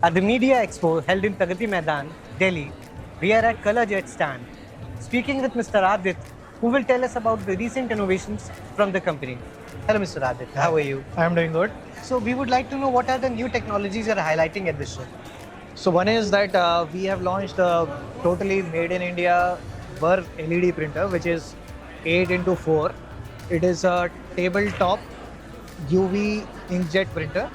At the Media Expo held in Pragati Maidan, Delhi, we are at ColorJet stand, speaking with Mr. Adit, who will tell us about the recent innovations from the company. Hello, Mr. Adit. How are you? I'm doing good. So, we would like to know what are the new technologies you are highlighting at this show. So one is that we have launched a totally made in India Burr LED printer, which is 8 into 4. It is a tabletop UV inkjet printer,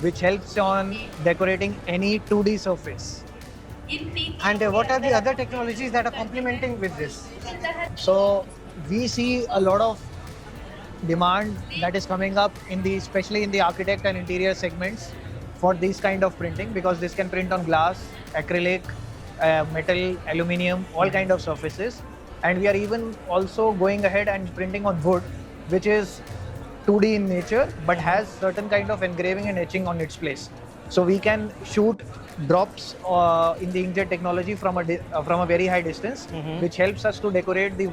which helps on decorating any 2D surface. And what are the other technologies that are complementing with this? So we see a lot of demand that is coming up in the especially in the architect and interior segments for this kind of printing, because this can print on glass, acrylic, metal, aluminium, all kind of surfaces. And we are even also going ahead and printing on wood, which is 2D in nature but has certain kind of engraving and etching on its place. So we can shoot drops in the inkjet technology from a very high distance, which helps us to decorate the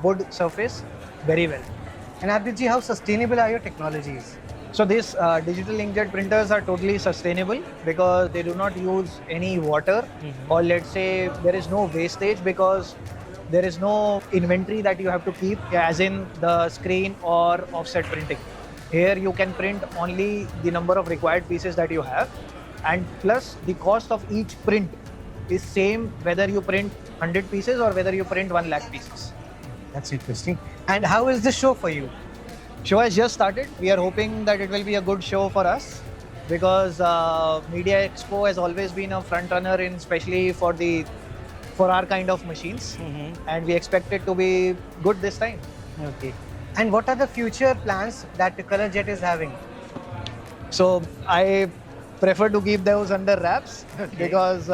wood surface very well. And Aditji, how sustainable are your technologies? So these digital inkjet printers are totally sustainable because they do not use any water, or let's say there is no wastage because there is no inventory that you have to keep, as in the screen or offset printing. Here you can print only the number of required pieces that you have, and plus the cost of each print is same whether you print 100 pieces or whether you print 1 lakh pieces. That's interesting. And how is the show for you? Show has just started. We are hoping that it will be a good show for us because Media Expo has always been a front runner in especially for our kind of machines, and we expect it to be good this time. Okay. And what are the future plans that ColorJet is having? So I prefer to keep those under wraps because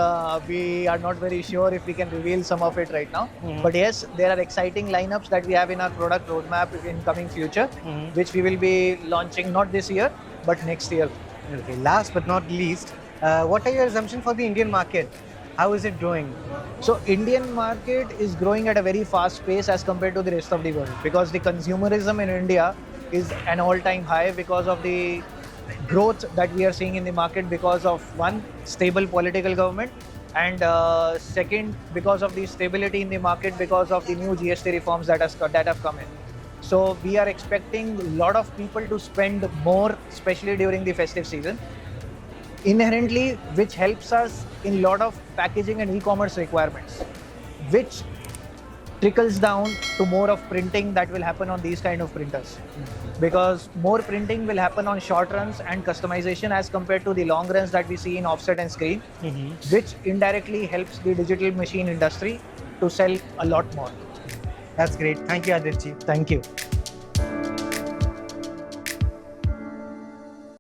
we are not very sure if we can reveal some of it right now. But yes, there are exciting lineups that we have in our product roadmap in coming future, which we will be launching not this year but next year. Okay. Last but not least, what are your assumptions for the Indian market? How is it growing? So Indian market is growing at a very fast pace as compared to the rest of the world, because the consumerism in India is an all-time high because of the growth that we are seeing in the market, because of one, stable political government, and second, because of the stability in the market because of the new GST reforms that have come in. So we are expecting a lot of people to spend more, especially during the festive season, inherently, which helps us in lot of packaging and e-commerce requirements, which trickles down to more of printing that will happen on these kind of printers, because more printing will happen on short runs and customization as compared to the long runs that we see in offset and screen, which indirectly helps the digital machine industry to sell a lot more. That's great. Thank you, Aditji. Thank you.